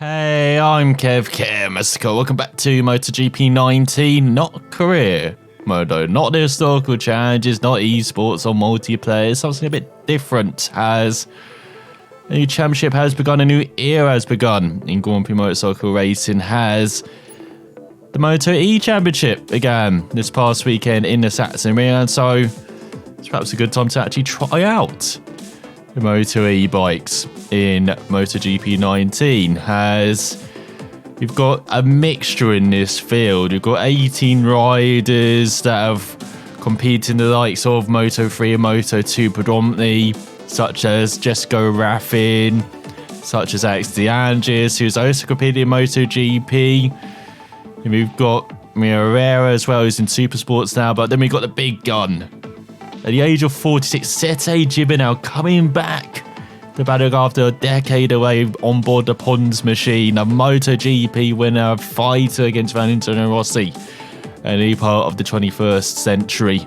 Hey, I'm Kev Welcome back to MotoGP 19, not career modo, not the historical challenges, not esports or multiplayer, something a bit different. As a new championship has begun, a new era has begun in Grand Prix motorcycle racing. Has the MotoE Championship began this past weekend in the Saxon Ring, and so it's perhaps a good time to actually try out the MotoE bikes in MotoGP 19. You've got a mixture in this field. You've got 18 riders that have competed in the likes of Moto3 and Moto2 predominantly, such as Jessica Raffin, such as Alex De Angelis, who's also competed in MotoGP. And we've got Mia Herrera as well, who's in Supersports now, but then we've got the big gun. At the age of 46, Sete Gibernau coming back to battle after a decade away on board the Pons machine, a MotoGP winner, a fighter against Valentino Rossi, and a part of the 21st century.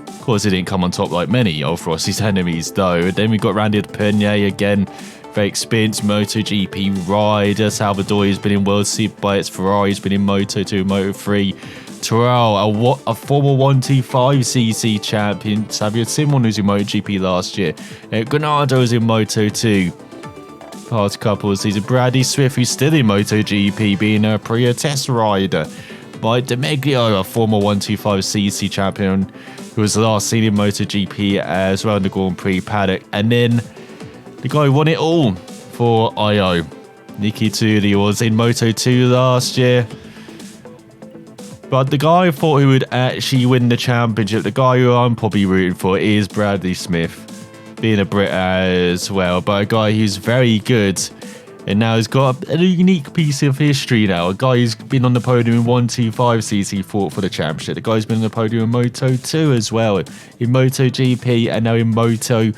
Of course, he didn't come on top like many of Rossi's enemies, though. Then we've got Randy Pena again, very experienced MotoGP rider. Salvador has been in World Superbikes, Ferrari's been in Moto2, Moto3. Terrell, a former 125cc champion. Xavier Simon was in MotoGP last year. Granado was in Moto2 past couple of seasons. Bradley Swift, who's still in MotoGP, being a Aprilia test rider. Mike D'Ameglio, a former 125cc champion, who was last seen in MotoGP as well in the Grand Prix paddock. And then the guy who won it all for IO, Niki Tuli, was in Moto2 last year. But the guy I thought who would actually win the championship, the guy who I'm probably rooting for, is Bradley Smith, being a Brit as well, but a guy who's very good and now has got a unique piece of history now. A guy who's been on the podium in 125cc fought for the championship. The guy's been on the podium in Moto2 as well, in MotoGP and now in MotoE.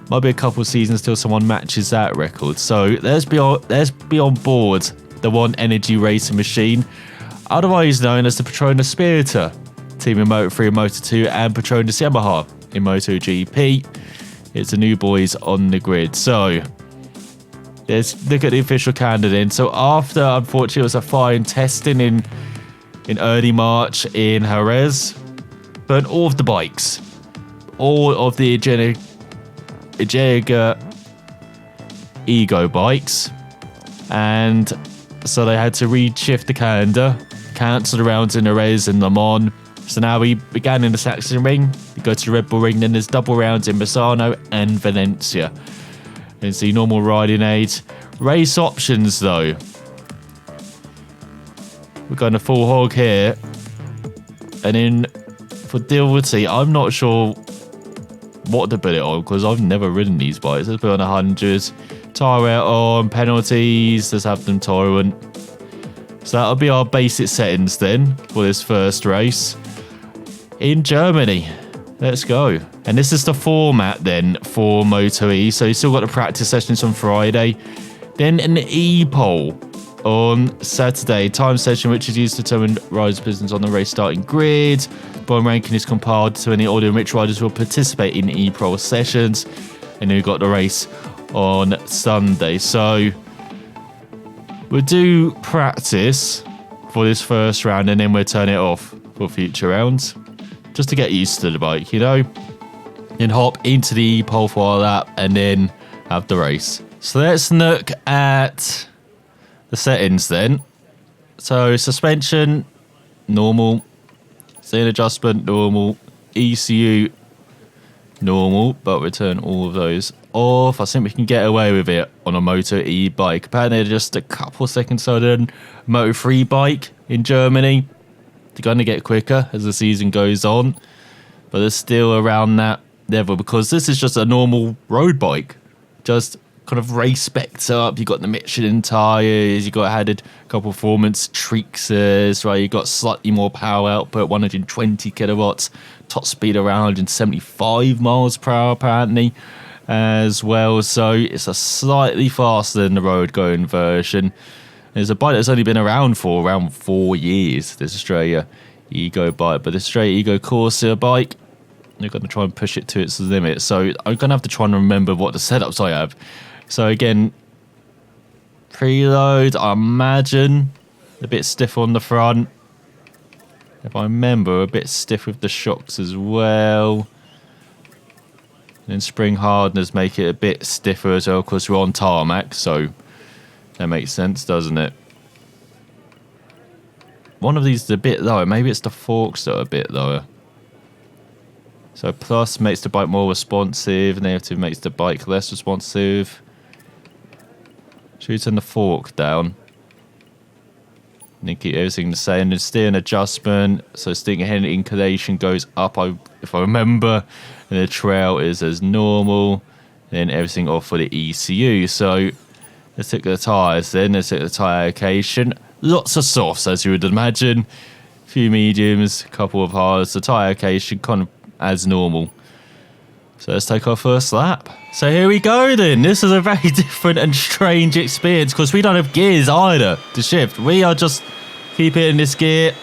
Might be a couple of seasons till someone matches that record. So let's be on board the One Energy racing machine, otherwise known as the Petronas Spirita team in Moto3 and Moto2, and Petronas Yamaha in MotoGP. It's the new boys on the grid. So let's look at the official candidates. So after, unfortunately, it was a fine testing in early March in Jerez, but all of the bikes, all of the Ejega Ego bikes, and so they had to reshift the calendar, cancel the rounds in Jerez and Le Mans. So now we began in the Saxon Ring, we go to the Red Bull Ring, then there's double rounds in Misano and Valencia. It's the normal riding age. Race options though. We're going to full hog here. And then for Dilworthy, I'm not sure what to put it on because I've never ridden these bikes. Let's put on 100. Tyre on, penalties, let's have them tyrant. So that'll be our basic settings then for this first race in Germany. Let's go. And this is the format then for MotoE. So you still got the practice sessions on Friday. Then an E-pole on Saturday. Time session which is used to determine riders' positions on the race starting grid. Point ranking is compiled to any order in which riders will participate in E-pole sessions. And then we've got the race on Sunday. So we'll do practice for this first round and then we'll turn it off for future rounds just to get used to the bike, you know, and hop into the pole for a lap and then have the race. So let's look at the settings then. So suspension normal, scene adjustment normal, ECU normal, but return all of those off. I think we can get away with it on a MotoE bike. Apparently just a couple seconds slower than Moto3 bike in Germany. They're going to get quicker as the season goes on, but they're still around that level because this is just a normal road bike, just kind of race specs up. You got the Michelin tires, you got added a couple performance tweaks, right? You got slightly more power output, 120 kilowatts, top speed around 175 miles per hour apparently as well. So it's a slightly faster than the road going version. There's a bike that's only been around for around 4 years, this Australia Ego bike, but the Australia Ego Corsa bike, they're going to try and push it to its limit. So I'm going to have to try and remember what the setups I have. So again, Preload, I imagine. A bit stiff on the front. If I remember, a bit stiff with the shocks as well. And then spring hardeners make it a bit stiffer as well because we're on tarmac, so that makes sense, doesn't it? One of these is a bit lower. Maybe it's the forks that are a bit lower. So plus makes the bike more responsive, negative makes the bike less responsive. Should we turn the fork down? And then keep everything the same. Then steering adjustment. So steering ahead inclination goes up, if I remember. And the trail is as normal. And then everything off for the ECU. So let's take the tyres then. Let's take the tyre allocation. Lots of softs, as you would imagine. A few mediums, a couple of hards. The tyre allocation kind of as normal. So let's take our first lap. So here we go then. This is a very different and strange experience because we don't have gears either to shift. We are just keep hitting this gear.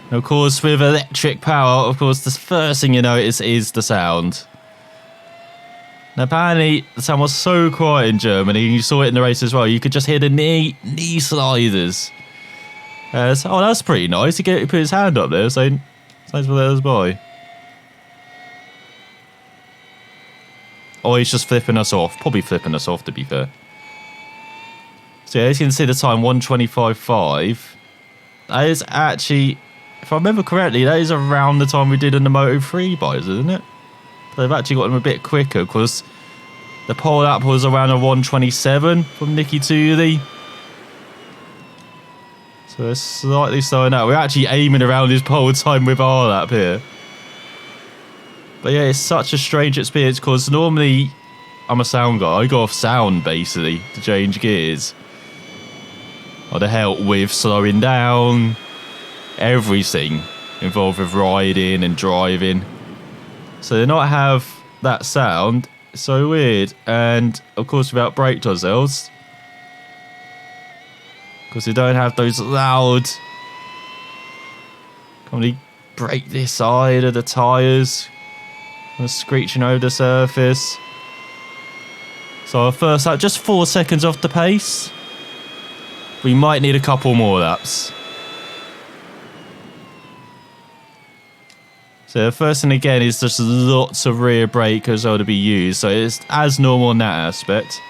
And of course, with electric power, of course, the first thing you notice is the sound. Now, apparently, the sound was so quiet in Germany. You saw it in the race as well. You could just hear the knee sliders. Oh, that's pretty nice. He put his hand up there saying, thanks for letting us by. Oh, he's just flipping us off. Probably flipping us off, to be fair. So, yeah, as you can see, the time 1:25.5. That is actually, if I remember correctly, that is around the time we did in the Moto3 bikes, isn't it? They've actually got them a bit quicker because the pole lap was around a 1:27 from Nicky Tooley. So it's slightly slowing out. We're actually aiming around his pole time with our lap here. But yeah, it's such a strange experience because normally I'm a sound guy. I go off sound basically to change gears. Or to help with slowing down. Everything involved with riding and driving. So to not have that sound, it's so weird. And of course without brake ourselves. Because we don't have those loud... Can't really brake this side of the tyres. Kind of screeching over the surface. So our first lap, just 4 seconds off the pace. We might need a couple more laps. So the first thing again is just lots of rear brake as well to be used. So it's as normal in that aspect.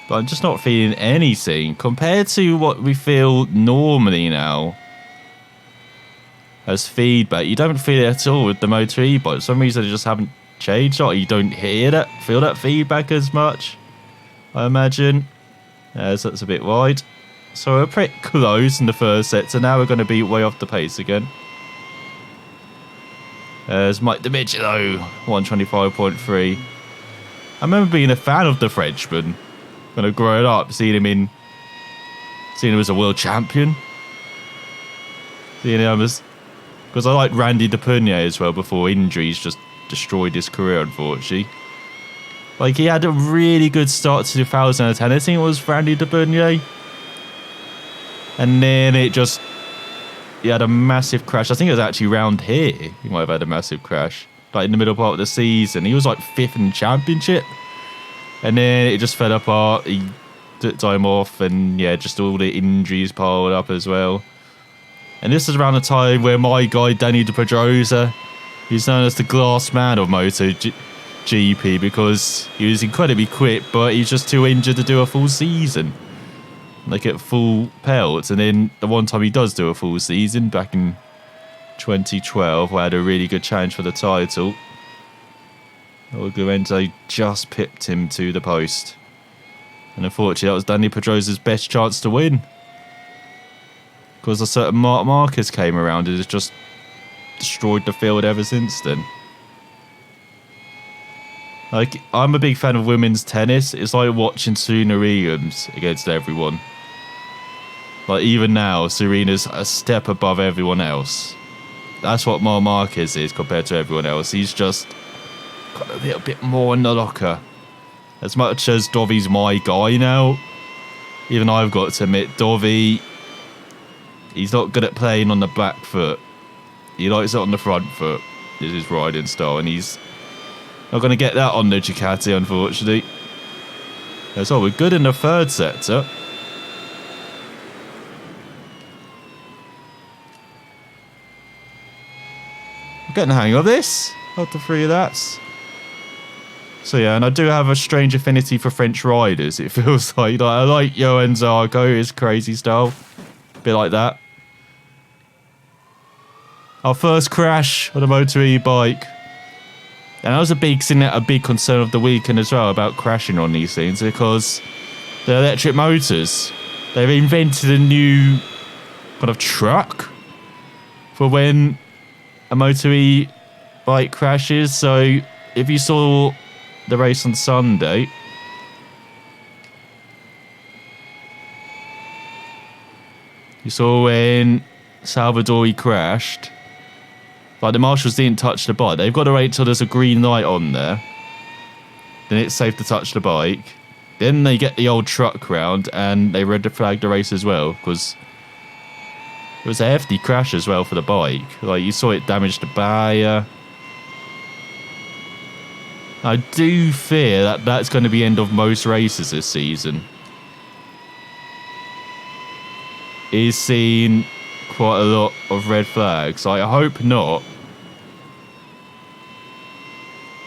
But I'm just not feeling anything compared to what we feel normally now. As feedback, you don't feel it at all with the MotoE bike. For some reason they just haven't changed, or you don't hear that, feel that feedback as much, I imagine. So that's a bit wide. So we're pretty close in the first set, so now we're going to be way off the pace again. There's Mike DiMiggio, 1:25.3. I remember being a fan of the Frenchman. When I growing up, seeing him as a world champion. Seeing him as... Because I liked Randy DePugny as well before injuries just destroyed his career, unfortunately. Like, he had a really good start to 2010. I think it was Randy DePugny. And then it just... He had a massive crash. I think it was actually round here. He might have had a massive crash. Like, in the middle part of the season. He was like 5th in the championship. And then it just fell apart. He took time off. And, yeah, just all the injuries piled up as well. And this is around the time where my guy, Danny de Pedrosa, he's known as the glass man of MotoGP because he was incredibly quick, but he's just too injured to do a full season. Like at full pelts. And then the one time he does do a full season, back in 2012, where I had a really good challenge for the title, Guerrero just pipped him to the post. And unfortunately, that was Danny Pedrosa's best chance to win. Because a certain Marc Marquez came around and has just destroyed the field ever since then. Like, I'm a big fan of women's tennis. It's like watching Serena Williams against everyone. Like, even now, Serena's a step above everyone else. That's what Marc Marquez is compared to everyone else. He's just got a little bit more in the locker. As much as Dovi's my guy now, even I've got to admit, Dovi... He's not good at playing on the back foot. He likes it on the front foot. This is his riding style, and he's Not going to get that on the Ducati, unfortunately. So we're good in the third sector. I'm getting the hang of this. After 3 of that. So yeah, and I do have a strange affinity for French riders. It feels like I like Johan Zarco, his crazy style. A bit like that. Our first crash on a MotoE bike. And that was a big concern of the weekend as well about crashing on these things, because the electric motors, they've invented a new kind of truck for when a MotoE bike crashes. So if you saw the race on Sunday, you saw when Salvadori crashed, like the marshals didn't touch the bike. They've got to wait till there's a green light on there, then it's safe to touch the bike. Then they get the old truck round and they red flag the race as well, because it was a hefty crash as well for the bike. Like, you saw it damage the barrier. I do fear that that's going to be the end of most races this season. He's seen quite a lot of red flags. Like, I hope not.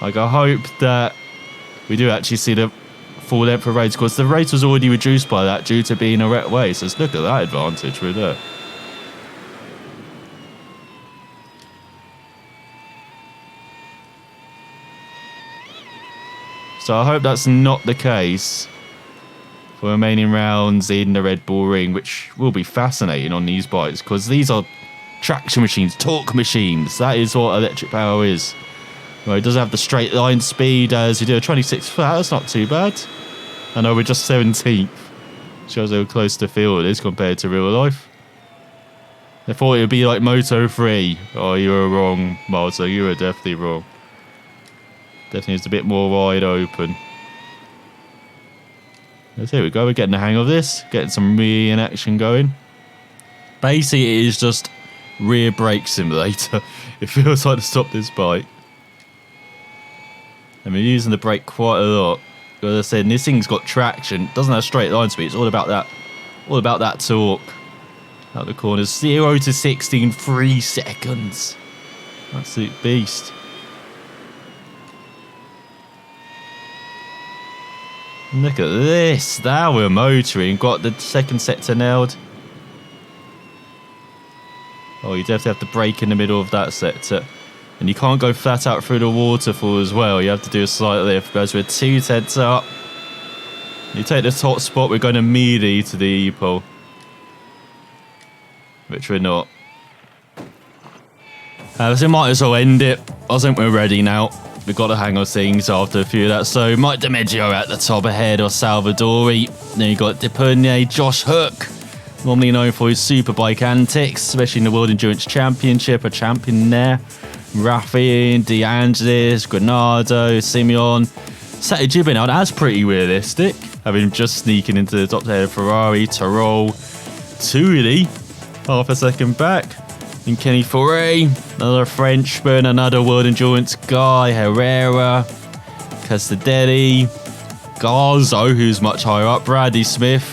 Like, I hope that we do actually see the full length of race, because the race was already reduced by that due to being a wet way. So let's look at that advantage right there. So I hope that's not the case for remaining rounds in the Red Bull Ring, which will be fascinating on these bikes, because these are traction machines, torque machines. That is what electric power is. Well, it doesn't have the straight line speed as you do a 26 flat. That's not too bad. I know we're just 17th. Shows how close the field is compared to real life. I thought it would be like Moto3. Oh, you were wrong, Moto. You were definitely wrong. Definitely is a bit more wide open. Here we go. We're getting the hang of this. Getting some rear in action going. Basically, it is just rear brake simulator. It feels like to stop this bike. And we're using the brake quite a lot. As I said, this thing's got traction. It doesn't have straight line speed. It's all about that. All about that torque. Out the corners. 0 to 60 in 3 seconds. Absolute beast. Look at this. Now we're motoring. Got the second sector nailed. Oh, you definitely have to brake in the middle of that sector. And you can't go flat out through the waterfall as well. You have to do a slight lift. Goes with 2 tenths up. You take the top spot, we're going immediately to the E-pole. Which we're not. So we might as well end it. I think we're ready now. We've got the hang of things after a few of that. So Mike DiMeggio at the top ahead of Salvadori. Then you got Depurnier, Josh Hook, normally known for his superbike antics, especially in the World Endurance Championship, a champion there. Rafi, De Angelis, Granado, Simeon. Sato now, that's pretty realistic. Having just sneaking into the top 10 of Ferrari, Tyrrell, Tuli, half a second back. And Kenny Foray, another Frenchman, another World Endurance guy, Herrera, Castadelli, Garzo, who's much higher up, Bradley Smith.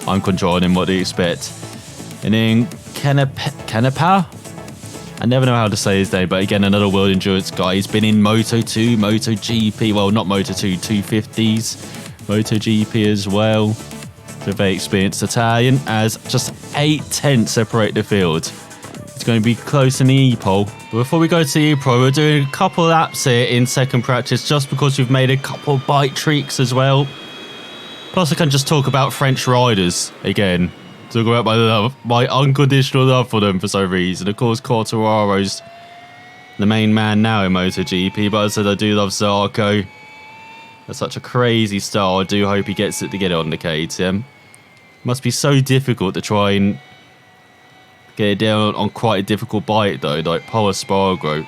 I'm controlling him, what do you expect? And then Canepa? I never know how to say his name, but again, another World Endurance guy. He's been in Moto2, MotoGP, well, not Moto2, 250s, MotoGP as well. A very experienced Italian, as just 8 tenths separate the field. It's going to be close in the E-pole. But before we go to the E-pole, we're doing a couple of laps here in second practice, just because we've made a couple of bike tweaks as well. Plus, I can just talk about French riders again. Talk about my love, my unconditional love for them for some reason. Of course, Quartararo's the main man now in MotoGP, but as I said, I do love Zarco. That's such a crazy style. I do hope he gets it to get it on the KTM. Must be so difficult to try and get it down on quite a difficult bike though, like Pol Espargaro.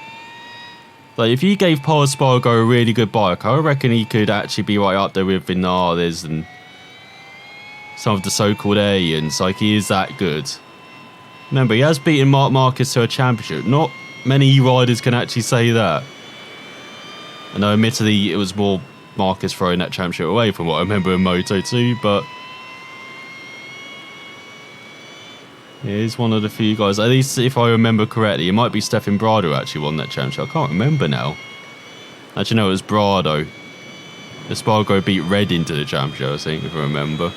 Like, if you gave Pol Espargaro a really good bike, I reckon he could actually be right up there with Vinales and some of the so-called aliens. Like, he is that good. Remember, he has beaten Marc Marquez to a championship. Not many riders can actually say that. I know, admittedly, it was more Marcus throwing that championship away from what I remember in Moto2, but he's one of the few guys, at least if I remember correctly, it might be Stefan Brado who actually won that championship. I can't remember now. Actually, no, it was Brado. Espargaro beat Red into the championship, I think, if I remember.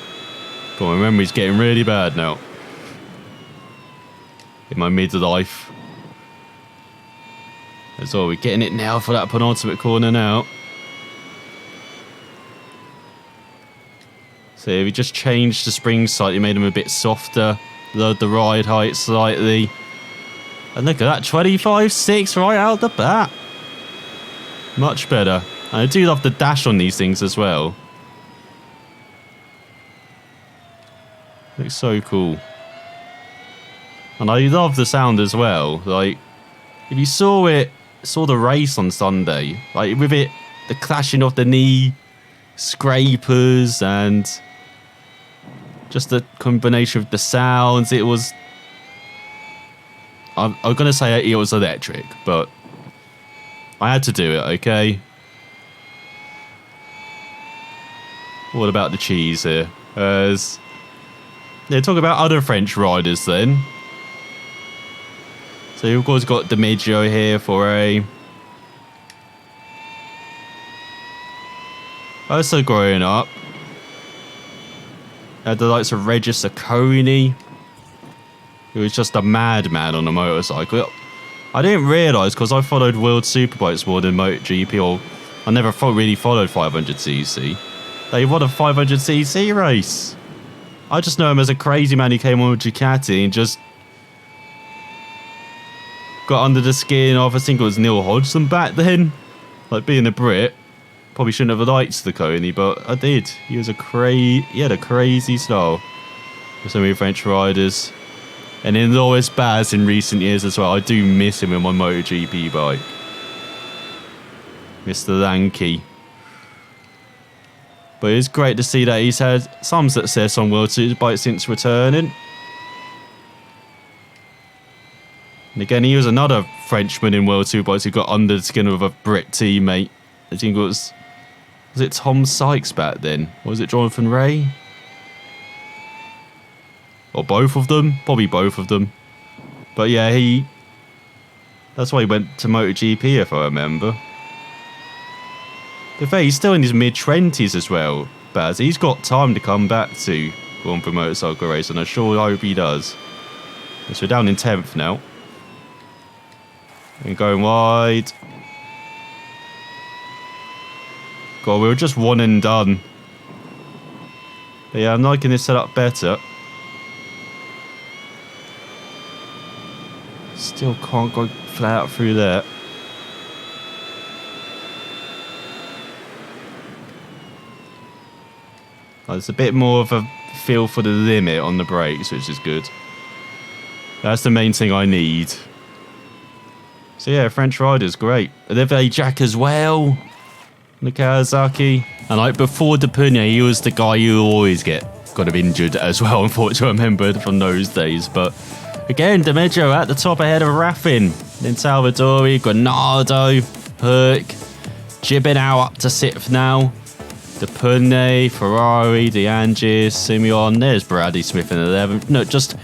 But my memory's getting really bad now. In my midlife. That's all, we're getting it now for that penultimate corner now. So we just changed the springs slightly, made them a bit softer, lowered the ride height slightly. And look at that, 25.6 right out the bat. Much better. And I do love the dash on these things as well. Looks so cool. And I love the sound as well. Like, if you saw the race on Sunday, like with it, the clashing of the knee scrapers and just the combination of the sounds, it was, I'm going to say it was electric, but I had to do it, okay? What about the cheese here? Yeah, talk about other French riders then. So you've of course got Dimeggio here for a... Also growing up. Had the likes of Regis Oconee, who was just a madman on a motorcycle. I didn't realise, because I followed World Superbikes more than MotoGP, or I never really followed 500cc. They won a 500cc race. I just know him as a crazy man who came on with Ducati and just got under the skin of, I think it was Neil Hodgson back then. Like, being a Brit, probably shouldn't have liked the Coney, but I did. He was he had a crazy style for so many French riders. And in Loris Baz in recent years as well. I do miss him in my MotoGP bike. Mr. Lanky. But it's great to see that he's had some success on World Superbike since returning. And again, he was another Frenchman in World Superbikes who got under the skin of a Brit teammate. I think it was it Tom Sykes back then? Or was it Jonathan Ray? Or both of them? Probably both of them. But yeah, that's why he went to MotoGP, if I remember. But he's still in his mid-20s as well, Baz. He's got time to come back to Grand Prix motorcycle race, and I sure hope he does. So we're down in 10th now. And going wide. God, we were just one and done. But yeah, I'm liking this setup better. Still can't go flat out through there. There's a bit more of a feel for the limit on the brakes, which is good. That's the main thing I need. So yeah, French riders, great. Olivier Jack as well. The Kawasaki. And like before Depunia, he was the guy who always get kind of injured as well, unfortunately, I remembered from those days. But again, Dimeggio at the top ahead of Raffin. Then Salvadori, Granado, Hook, Gibinau up to 6th now. Depunia, Ferrari, De Angelis, Simeon. There's Bradley Smith in 11th. No, just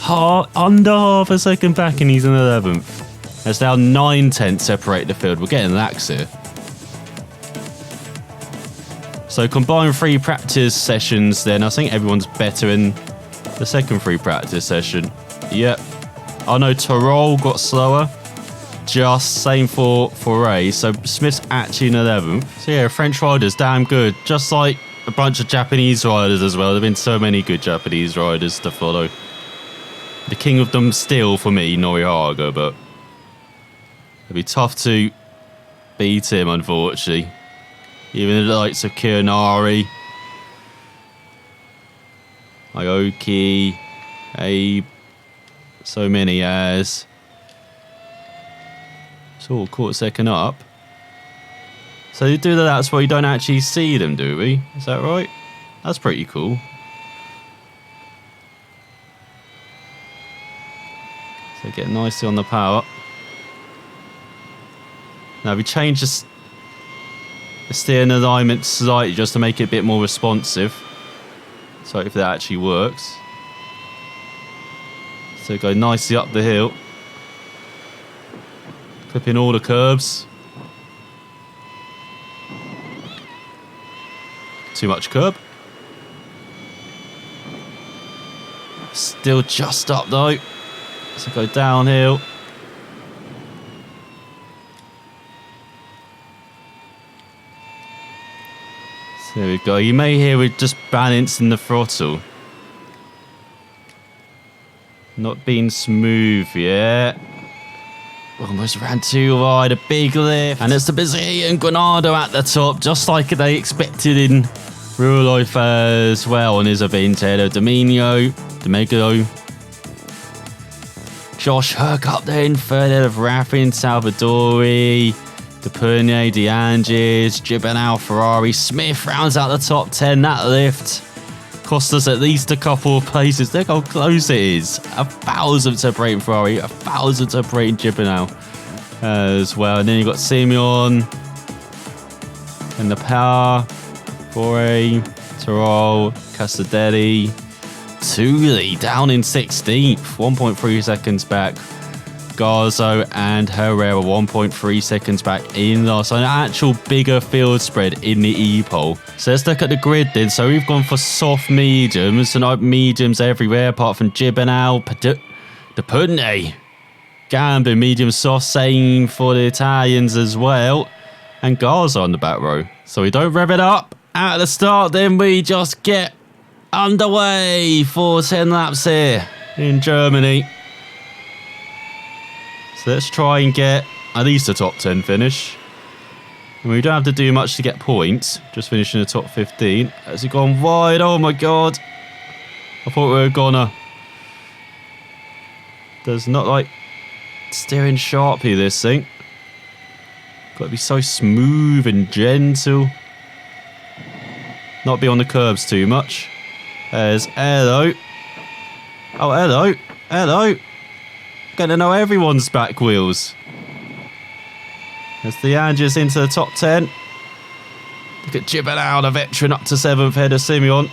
under half a second back and he's in 11th. There's now 9/10 separate the field. We're getting lax here. So combined free practice sessions then. I think everyone's better in the second free practice session. Yep. Oh no, Tyrrell got slower. Just same for Ray. So Smith's actually in 11th. So yeah, French riders, damn good. Just like a bunch of Japanese riders as well. There have been so many good Japanese riders to follow. The king of them still, for me, Norihaga, but it'd be tough to beat him, unfortunately. Even the likes of Kionari, Aoki, Abe, so many as. So all caught second up. So you do that's why you don't actually see them, do we? Is that right? That's pretty cool. So get nicely on the power. Now we change this. steering alignment slightly just to make it a bit more responsive. So if that actually works. So go nicely up the hill. Clipping all the curbs. Too much curb. Still just up though. So go downhill. So there we go. You may hear we're just balancing the throttle. Not being smooth yet. Almost ran too wide, a big lift. And it's the Brazilian Granado at the top, just like they expected in real life as well on his Aventador. Domingo. Josh Hook up there in third ahead of Raffin, Salvadori, DePernier, De Anges, Gibernau, Ferrari. Smith rounds out the top 10. That lift cost us at least a couple of places. Look how close it is. 1,000 separating Ferrari, 1,000 separating Gibernau as well. And then you've got Simeon and the power. Bore, Terol, Castadelli. Tooley down in 16th, 1.3 seconds back. Garzo and Herrera 1.3 seconds back in last. So an actual bigger field spread in the E-pole. So let's look at the grid then. So we've gone for soft mediums, and mediums everywhere apart from Gibernau, DePernier, Gambin, medium soft, same for the Italians as well. And Garza on the back row. So we don't rev it up at the start, then we just get underway for 10 laps here in Germany. So let's try and get at least a top 10 finish. And we don't have to do much to get points. Just finishing the top 15. Has he gone wide? Oh my god. I thought we were gonna. Does not like steering sharply, this thing. Got to be so smooth and gentle. Not be on the curbs too much. There's hello. Oh, hello. Hello. Getting to know everyone's back wheels. There's the Anges into the top 10. Look at Gibernau, the veteran, up to 7th, head of Simeon.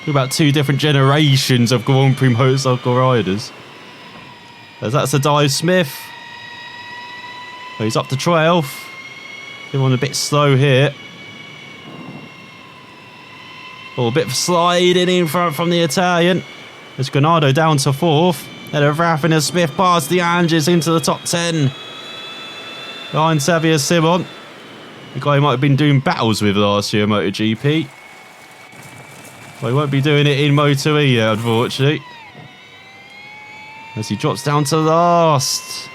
About 2 different generations of Grand Prix motorcycle riders. That's a dive Smith. Oh, he's up to 12th. Everyone a bit slow here. Oh, a bit of sliding in front from the Italian. There's Granado down to 4th. Then a Raffin and Smith past the Anges into the top 10. Behind Xavier Simon. The guy who might have been doing battles with last year, MotoGP. Well, he won't be doing it in MotoE yet, unfortunately. As he drops down to last.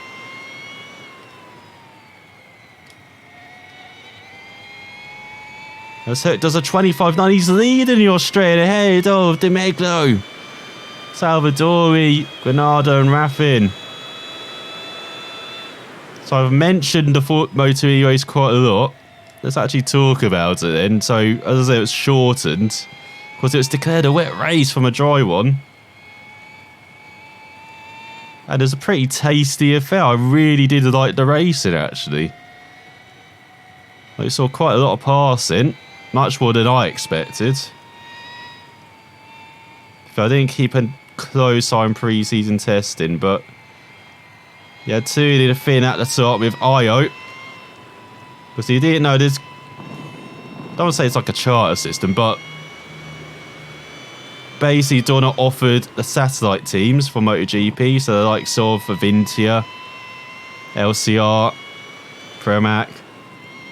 As Hook does a 25.9. He's leading the Australian ahead of De Meglo, Salvadori, Granado and Raffin. So I've mentioned the MotoE race quite a lot. Let's actually talk about it then. So, as I say, it was shortened because it was declared a wet race from a dry one. And it was a pretty tasty affair. I really did like the racing, actually. I saw quite a lot of passing. Much more than I expected. I didn't keep a close eye on pre-season testing, but yeah, two did a fin at the top with Io. Because you didn't know there's, I don't want to say it's like a charter system, but basically Donna offered the satellite teams for MotoGP, so the likes of Avintia, LCR, Pramac,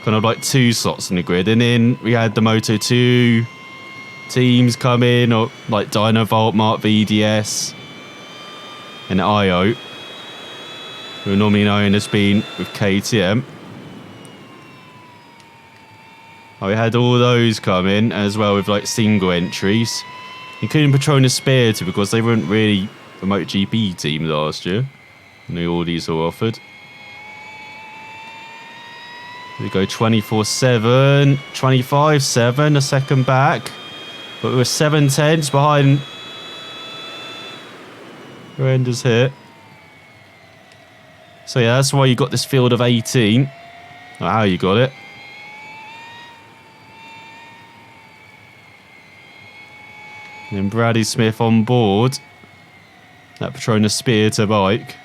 kind of like 2 slots in the grid, and then we had the Moto2 teams come in, or like Dynavolt, Mark VDS, and IO, who are normally known as being with KTM. We had all those come in as well with like single entries, including Petronas Spirited, because they weren't really the MotoGP team last year, and all these were offered. We go 24-7, 25-7, a second back. But we were 7/10 behind Render's here. So yeah, that's why you got this field of 18. Not how you got it. And then Bradley Smith on board. That Petronas Spiritor bike.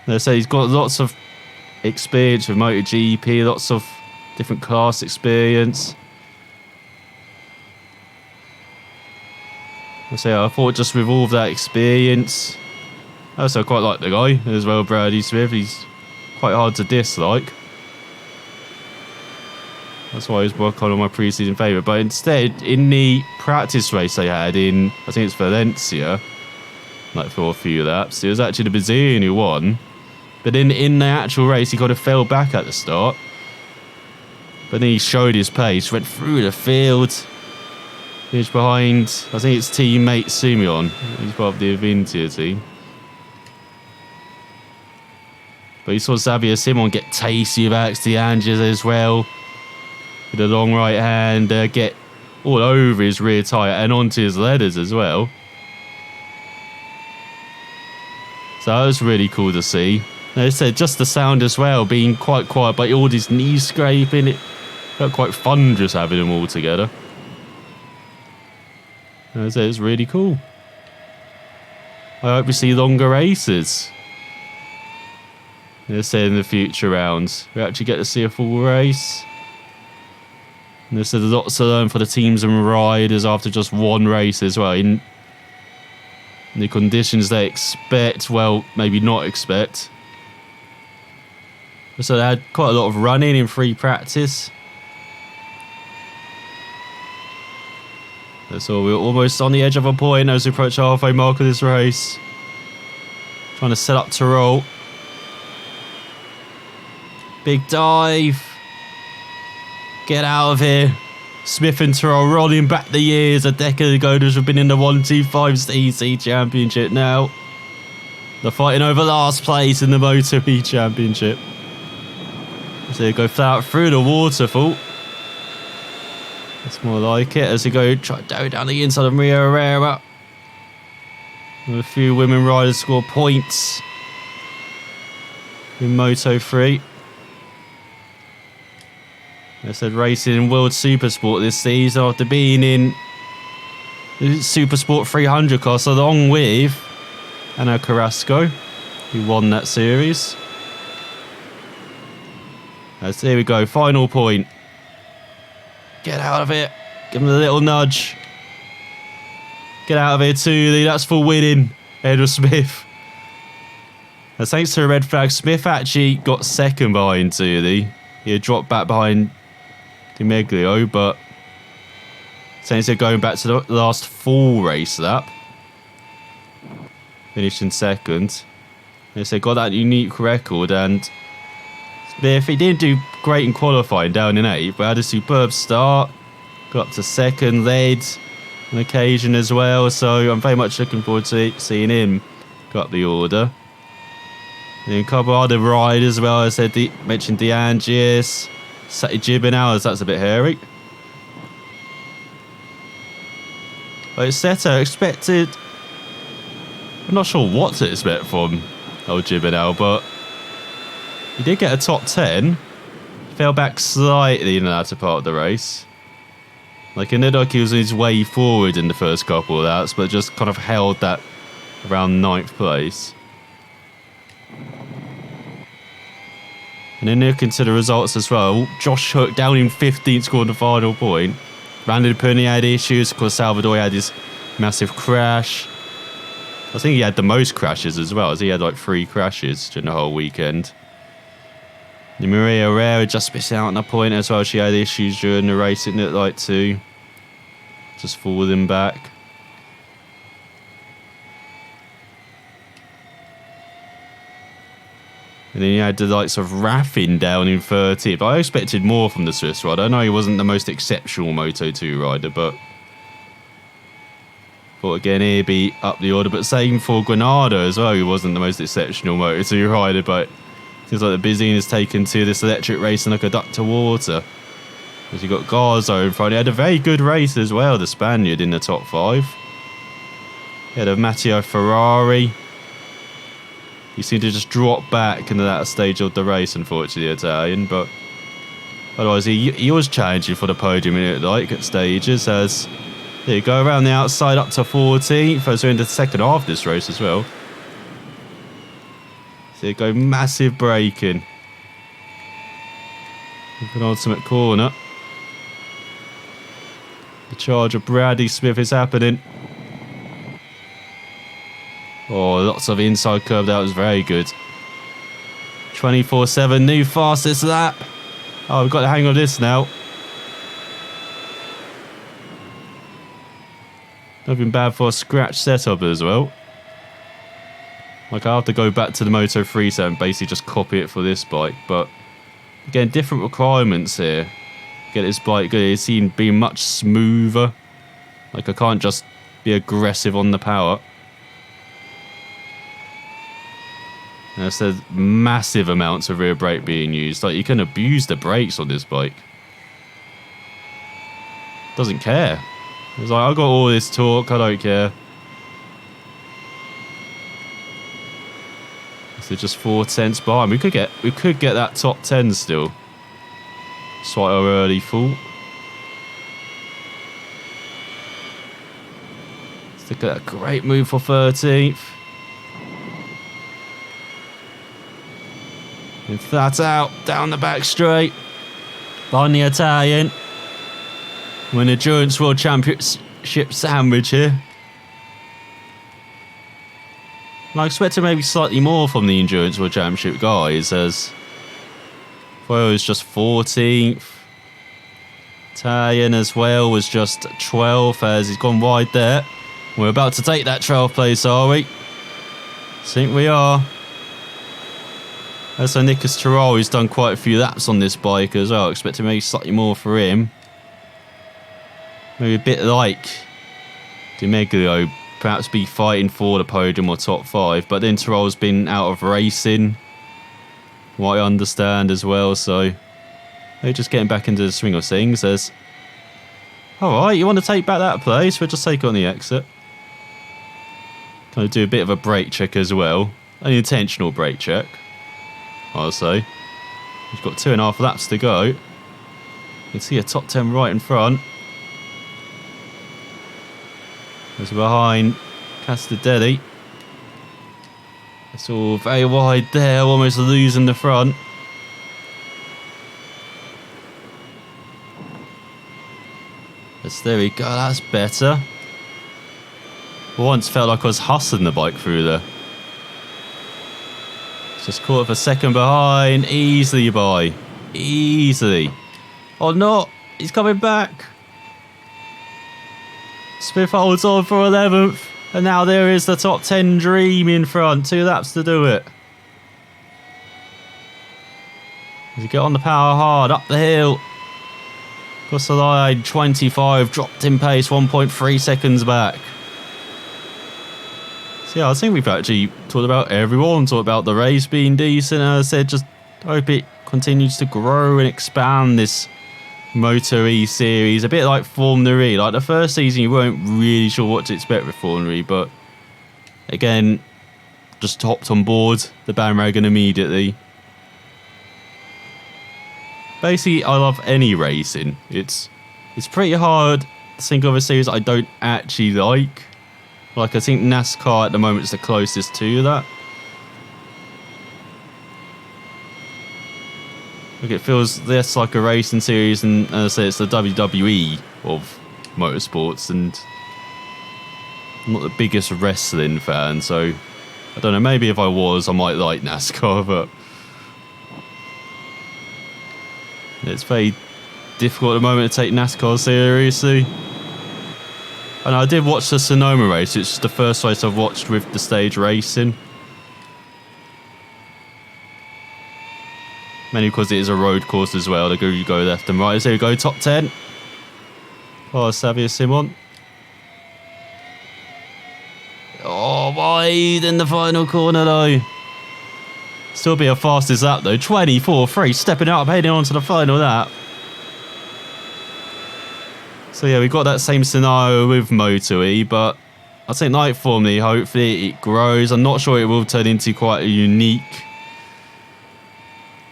They say he's got lots of experience with MotoGP, lots of different class experience. I thought just with all of that experience, I also quite like the guy as well, Bradley Smith. He's quite hard to dislike. That's why he was kind of my pre-season favourite. But instead, in the practice race they had in, I think it's Valencia, like for a few laps, it was actually the Brazilian who won. But then in the actual race, he kind of fell back at the start. But then he showed his pace, went through the field. He's behind, I think it's teammate Simeon. He's part of the Avintia team. But he saw Xavier Simon get tasty with Alex De Angelis as well. With a long right hand, get all over his rear tyre and onto his leathers as well. So that was really cool to see. They said just the sound as well, being quite quiet, but all these knees scraping, it felt quite fun just having them all together. They said it's really cool. I hope we see longer races. They said in the future rounds, we actually get to see a full race. And they said there's lots to learn for the teams and riders after just one race as well. In the conditions they expect, well, maybe not expect. So they had quite a lot of running in free practice. So we're almost on the edge of a point as we approach the halfway mark of this race. Trying to set up to roll. Big dive. Get out of here. Smith and Terrell rolling back the years. A decade ago, those have been in the 125 CC Championship now. They're fighting over last place in the MotoE Championship. So they go flat through the waterfall. That's more like it as they go down the inside of Maria Herrera. A few women riders score points in Moto3. They said racing in World Supersport this season after being in the Supersport 300 class along with Ana Carrasco, who won that series. As here we go, final point. Get out of it. Give him a little nudge. Get out of here, Tooley. That's for winning. Edward Smith. And thanks to a red flag, Smith actually got second behind Tooley. He had dropped back behind Di Meglio, but since they're going back to the last full race lap, finished in second. They said got that unique record, and Smith, he didn't do great in qualifying down in 8th, but had a superb start. Got up to second, led on occasion as well, so I'm very much looking forward to seeing him go up the order. And then a couple of other riders as well. I said, mentioned De Angelis, Gibernau, that's a bit hairy. But Seto expected, I'm not sure what to expect from old Gibernau, but he did get a top 10. Fell back slightly in the latter part of the race. Like, it looked like he was on his way forward in the first couple of laps, but just kind of held that around 9th place. And then looking to the results as well, Josh Hook down in 15th, scored the final point. Randy Perney had issues, of course Salvador had his massive crash. I think he had the most crashes as well, as he had like 3 crashes during the whole weekend. And Maria Herrera just missing out on a point as well. She had issues during the race, it looked like too. Just falling back. And then you had the likes of Raffin down in 30th. But I expected more from the Swiss rider. I know he wasn't the most exceptional Moto2 rider, but thought again he'd be up the order. But same for Granado as well. He wasn't the most exceptional Moto2 rider, but seems like the Bizine has taken to this electric racing like a duck to water. As you got Garzo in front. He had a very good race as well, the Spaniard in the top 5. He had a Matteo Ferrari. He seemed to just drop back into that stage of the race, unfortunately, the Italian. But otherwise, he was challenging for the podium, it looked like, at stages, as There you go, around the outside up to 14th as we're in the second half of this race as well. There you go, massive braking. An ultimate corner. The charge of Bradley Smith is happening. Oh, lots of inside curve. That was very good. 24/7, new fastest lap. Oh, we've got the hang of this now. Nothing bad for a scratch setup as well. Like, I have to go back to the Moto3 set and basically just copy it for this bike. But again, different requirements here. Get this bike good. It's seen being much smoother. Like, I can't just be aggressive on the power. There's massive amounts of rear brake being used. Like, you can abuse the brakes on this bike. Doesn't care. It's like, I've got all this torque, I don't care. So just 4/10 behind. We could get that top 10 still. Despite our early fall. Let's look at a great move for 13th. And flat out, down the back straight. Behind the Italian. Win Endurance World Championship sandwich here. And I expected maybe slightly more from the Endurance World Championship guys, as Foyle was just 14th. Italian as well was just 12th, as he's gone wide there. We're about to take that 12th place, are we? I think we are. So Nicholas Terrell, who's done quite a few laps on this bike as well. I expect maybe slightly more for him. Maybe a bit like Dimeglio, perhaps be fighting for the podium or top 5. But then Terrell's been out of racing, what I understand as well. So they're just getting back into the swing of things. As, alright, you want to take back that place? We'll just take it on the exit. Kind of do a bit of a brake check as well. An intentional brake check, I'll say. We've got 2.5 laps to go. You can see a top 10 right in front. As behind Castadelli. It's all very wide there, almost losing the front. Yes, there we go, that's better. Once felt like I was hustling the bike through there. Just caught up a second behind, easily by. Easily. Oh no, he's coming back. Smith holds on for 11th. And now there is the top 10 dream in front. 2 laps to do it. As you get on the power hard, up the hill. Across the line, 25, dropped in pace, 1.3 seconds back. So yeah, I think we've actually talked about everyone, talked about the race being decent. As I said, just hope it continues to grow and expand this MotoE series, a bit like Formula E. Like the first season, you weren't really sure what to expect with Formula E, but again, just hopped on board the bandwagon immediately. Basically, I love any racing. It's pretty hard to think of a series I don't actually like. Like, I think NASCAR at the moment is the closest to that. Like, it feels less like a racing series, and as I say, it's the WWE of motorsports, and I'm not the biggest wrestling fan, so I don't know, maybe if I was, I might like NASCAR, but it's very difficult at the moment to take NASCAR seriously. And I did watch the Sonoma race. It's the first race I've watched with the stage racing. Mainly because it is a road course as well. You go left and right. So you go top 10. Oh, Xavier Simon. Oh, wide in the final corner though. Still be a fastest lap though. 24.3, stepping up, heading on to the final lap. So yeah, we got that same scenario with MotoE, but I think like Formula E, hopefully it grows. I'm not sure it will turn into quite a unique,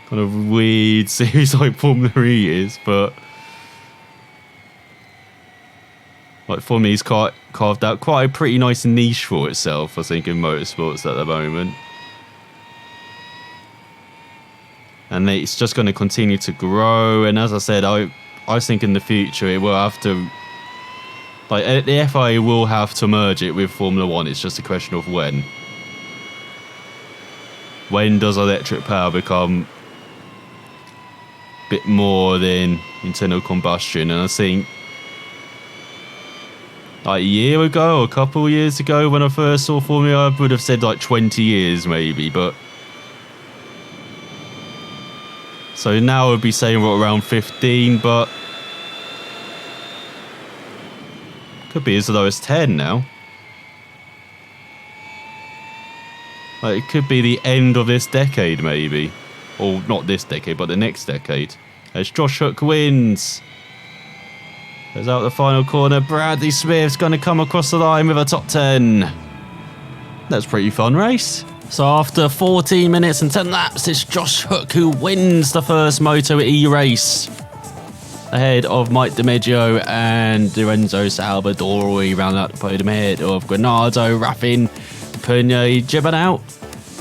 kind of weird series like Formula E is, but Like Formula E's carved out quite a pretty nice niche for itself, I think, in motorsports at the moment. And it's just going to continue to grow. And as I said, I think in the future it will have to, like, the FIA will have to merge it with Formula One. It's just a question of when. When does electric power become a bit more than internal combustion? And I think like a year ago or a couple of years ago when I first saw Formula, I would have said like 20 years maybe, but so now I would be saying we're around 15, but could be as low as 10 now. Like it could be the end of this decade maybe, or not this decade but the next decade, as Josh Hook wins. Goes out the final corner. Bradley Smith's going to come across the line with a top 10. That's a pretty fun race. So after 14 minutes and 10 laps, it's Josh Hook who wins the first MotoE race, ahead of Mike DiMeggio and Lorenzo Salvadori, round out the podium ahead of Granado, Raffin, Pernay, Gibbernout.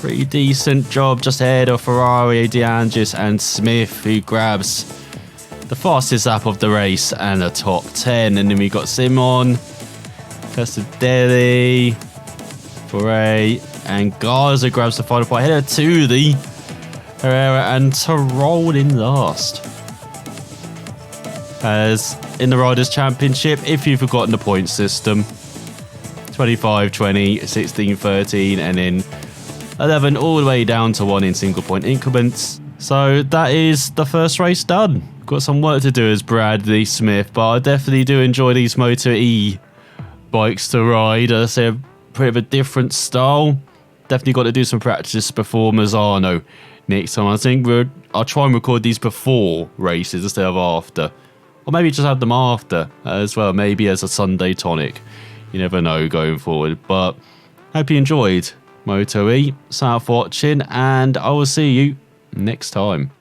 Pretty decent job just ahead of Ferrari, De Angelis and Smith, who grabs the fastest lap of the race and the top 10. And then we got Simon, Castadelli, Foray, and Garza grabs the final point, headed to the Herrera and Tyrrell in last. As in the Riders' Championship, if you've forgotten the point system, 25, 20, 16, 13, and then 11 all the way down to 1 in single point increments. So that is the first race done. Got some work to do as Bradley Smith, but I definitely do enjoy these MotoE bikes to ride. As I say, a bit of a different style. Definitely got to do some practice before Mazzano next time. I think I'll try and record these before races instead of after. Or maybe just have them after as well, maybe as a Sunday tonic. You never know going forward. But hope you enjoyed MotoE. Thanks for watching, and I will see you next time.